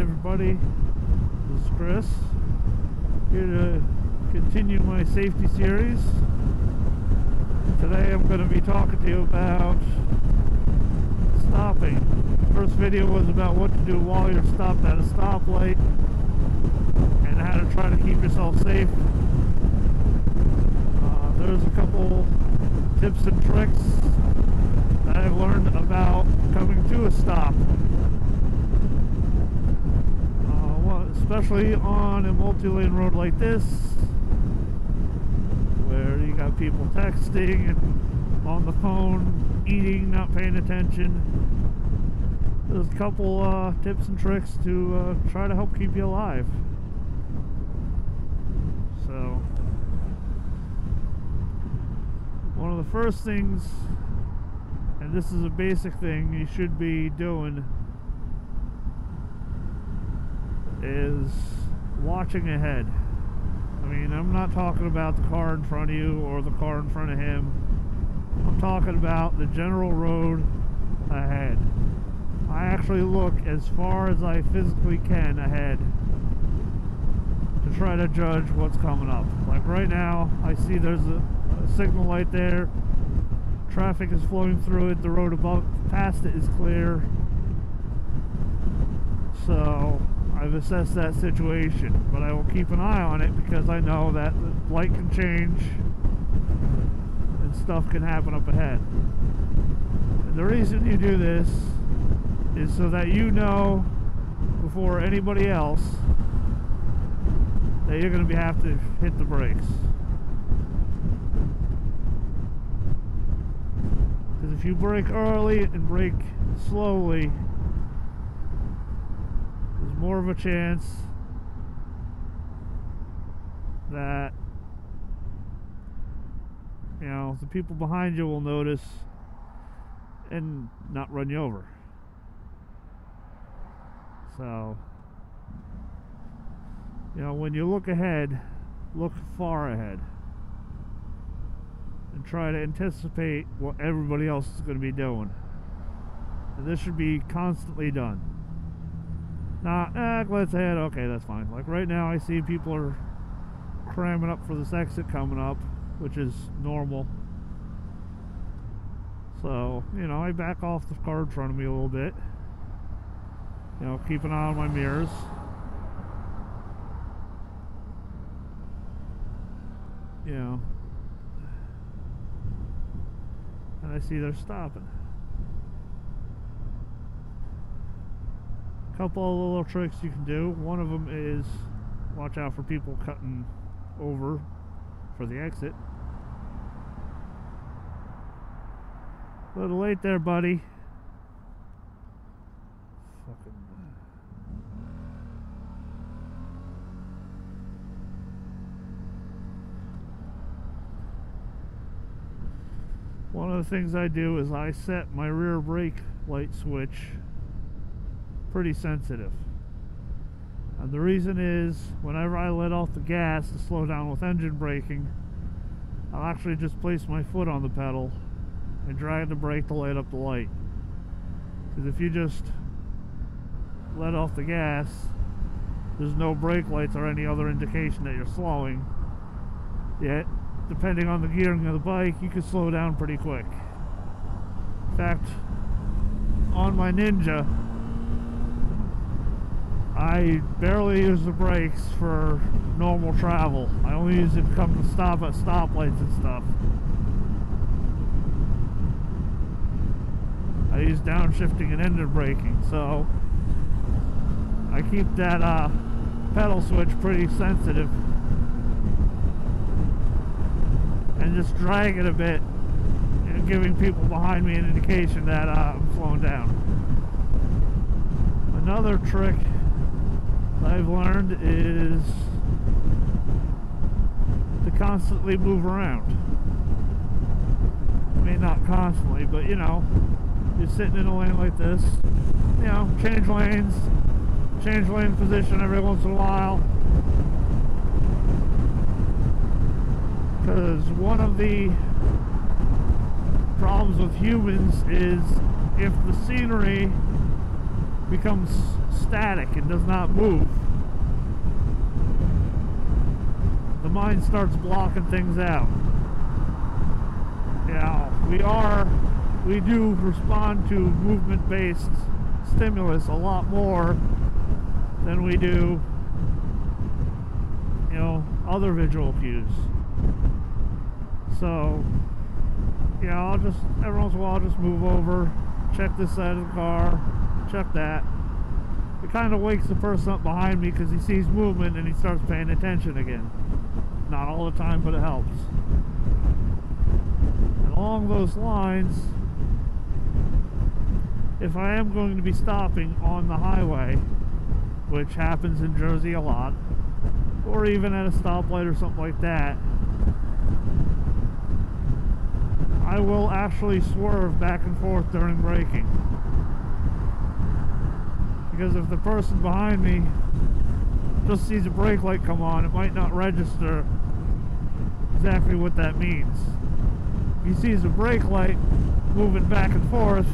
everybody, this is Chris, here to continue my safety series. Today I'm going to be talking to you about stopping. The first video was about what to do while you're stopped at a stoplight and how to try to keep yourself safe. There's a couple tips and tricks that I've learned about coming to a stop. Especially on a multi-lane road like this, where you got people texting and on the phone, eating, not paying attention. There's a couple tips and tricks to try to help keep you alive. So, one of the first things, and this is a basic thing you should be doing, is watching ahead. I mean, I'm not talking about the car in front of you or the car in front of him. I'm talking about the general road ahead. I actually look as far as I physically can ahead to try to judge what's coming up. Like right now, I see there's a signal light there. Traffic is flowing through it. The road above past it is clear. So I've assessed that situation, but I will keep an eye on it because I know that the light can change and stuff can happen up ahead. And the reason you do this is so that you know before anybody else that you're going to have to hit the brakes. Because if you brake early and brake slowly, more of a chance that, you know, the people behind you will notice and not run you over. So, you know, when you look ahead, look far ahead and try to anticipate what everybody else is going to be doing. And this should be constantly done. Not, glance ahead, okay, that's fine. Like right now I see people are cramming up for this exit coming up, which is normal. So, you know, I back off the car in front of me a little bit. You know, keep an eye on my mirrors. You know. And I see they're stopping. Couple of little tricks you can do. One of them is watch out for people cutting over for the exit. A little late there, buddy. Fucking. One of the things I do is I set my rear brake light switch pretty sensitive, and the reason is whenever I let off the gas to slow down with engine braking, I'll actually just place my foot on the pedal and drag the brake to light up the light. Because if you just let off the gas, there's no brake lights or any other indication that you're slowing, yet depending on the gearing of the bike you can slow down pretty quick. In fact, on my Ninja I barely use the brakes for normal travel. I only use it to come to stop at stoplights and stuff. I use downshifting and engine braking, so I keep that pedal switch pretty sensitive and just drag it a bit, you know, giving people behind me an indication that I'm slowing down. Another trick I've learned is to constantly move around. I mean, not constantly, but you know, you're sitting in a lane like this, you know, change lanes, change lane position every once in a while. Because one of the problems with humans is if the scenery becomes static and does not move. The mind starts blocking things out. We do respond to movement-based stimulus a lot more than we do, other visual cues. So, I'll just, every once in a while, I'll just move over, check this side of the car, check that. It kind of wakes the person up behind me because he sees movement and he starts paying attention again. Not all the time, but it helps. And along those lines, if I am going to be stopping on the highway, which happens in Jersey a lot, or even at a stoplight or something like that, I will actually swerve back and forth during braking. Because if the person behind me just sees a brake light come on, it might not register exactly what that means. If he sees a brake light moving back and forth,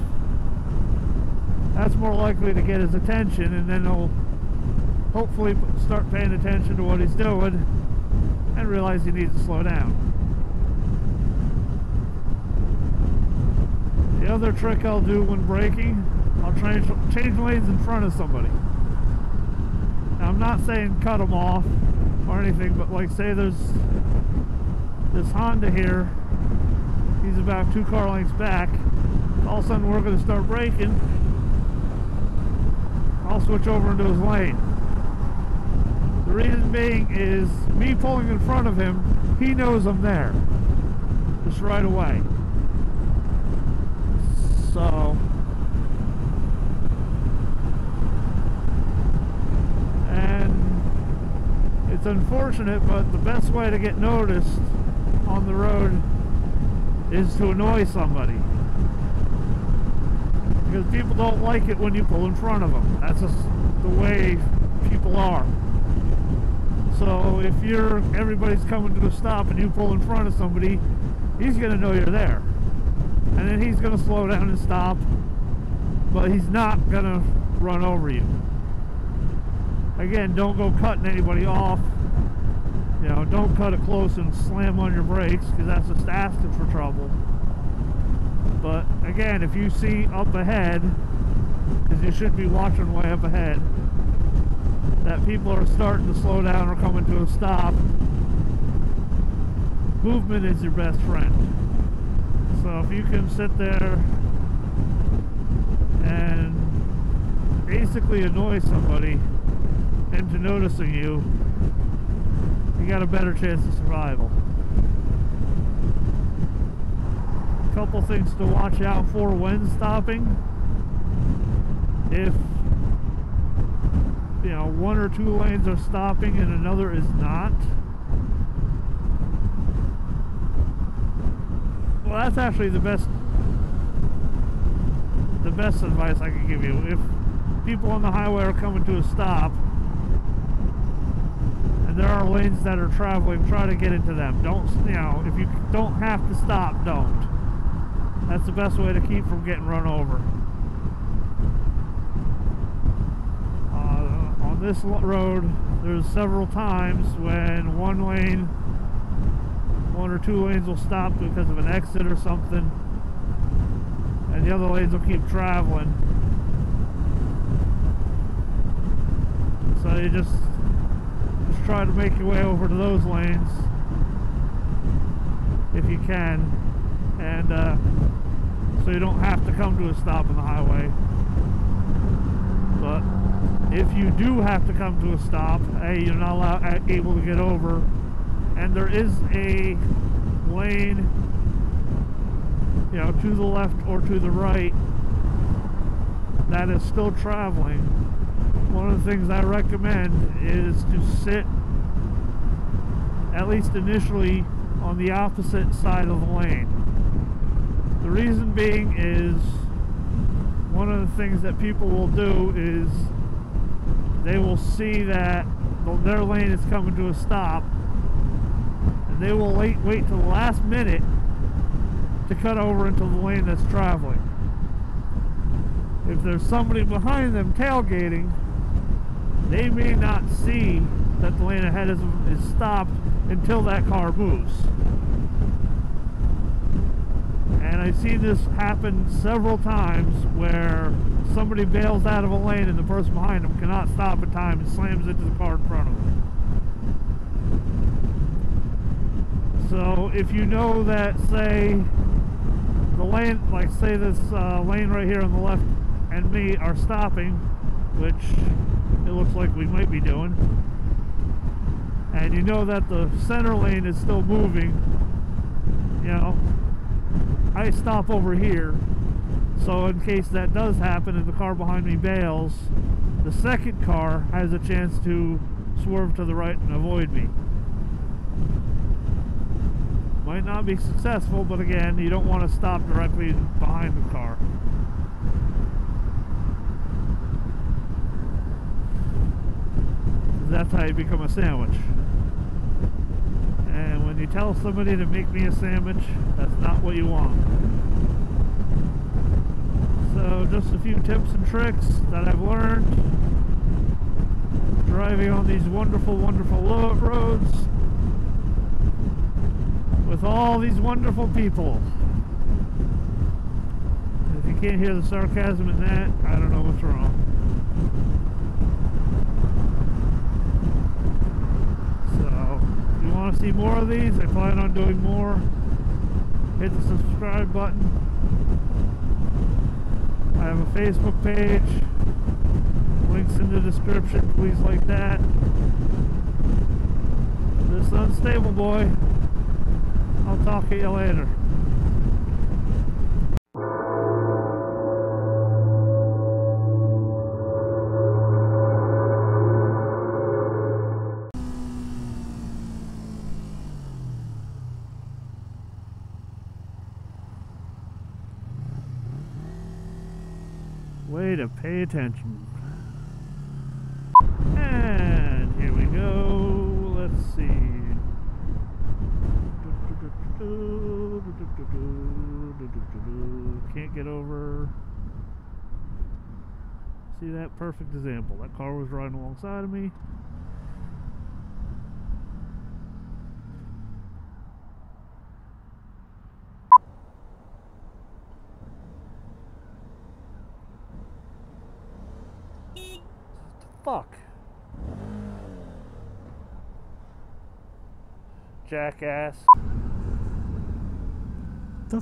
that's more likely to get his attention, and then he'll hopefully start paying attention to what he's doing and realize he needs to slow down. The other trick I'll do when braking, I'll change lanes in front of somebody. Now, I'm not saying cut them off or anything, but like say there's this Honda here, he's about 2 car lengths back, all of a sudden we're going to start braking, I'll switch over into his lane. The reason being is me pulling in front of him, he knows I'm there just right away. So, and it's unfortunate, but the best way to get noticed on the road is to annoy somebody, because people don't like it when you pull in front of them. That's just the way people are. So if everybody's coming to a stop and you pull in front of somebody, he's going to know you're there, and then he's going to slow down and stop, but he's not going to run over you. Again, don't go cutting anybody off. Don't cut it close and slam on your brakes, because that's just asking for trouble. But again, if you see up ahead, because you should be watching way up ahead, that people are starting to slow down or coming to a stop, movement is your best friend. So if you can sit there and basically annoy somebody into noticing you, you got a better chance of survival. A couple things to watch out for when stopping. If 1 or 2 lanes are stopping and another is not, well, that's actually the best advice I can give you. If people on the highway are coming to a stop and there are lanes that are traveling, try to get into them. Don't, if you don't have to stop, don't. That's the best way to keep from getting run over. On this road, there's several times when 1 or 2 lanes will stop because of an exit or something, and the other lanes will keep traveling. So you just try to make your way over to those lanes if you can, and so you don't have to come to a stop on the highway. But if you do have to come to a stop, you're not able to get over, and there is a lane, to the left or to the right that is still traveling, one of the things I recommend is to sit, at least initially, on the opposite side of the lane. The reason being is, one of the things that people will do is they will see that their lane is coming to a stop, and they will wait till the last minute to cut over into the lane that's traveling. if there's somebody behind them tailgating, they may not see that the lane ahead of them is stopped until that car moves. And I've seen this happen several times where somebody bails out of a lane and the person behind them cannot stop in time and slams into the car in front of them. So if you know that, say, the lane, like say this lane right here on the left and me are stopping, which it looks like we might be doing, and you know that the center lane is still moving, you know, I stop over here, so in case that does happen and the car behind me bails, the second car has a chance to swerve to the right and avoid me. Might not be successful, but again, you don't want to stop directly behind the car. That's how you become a sandwich. And when you tell somebody to make me a sandwich, that's not what you want. So just a few tips and tricks that I've learned driving on these wonderful, wonderful roads with all these wonderful people. If you can't hear the sarcasm in that, I don't know what's wrong. So, if you want to see more of these, I plan on doing more. Hit the subscribe button. I have a Facebook page. Links in the description. Please like that. This unstable boy. I'll talk to you later. Way to pay attention. And here we go. Let's see. Can't get over. See that? Perfect example. That car was riding alongside of me. Fuck. Jackass. The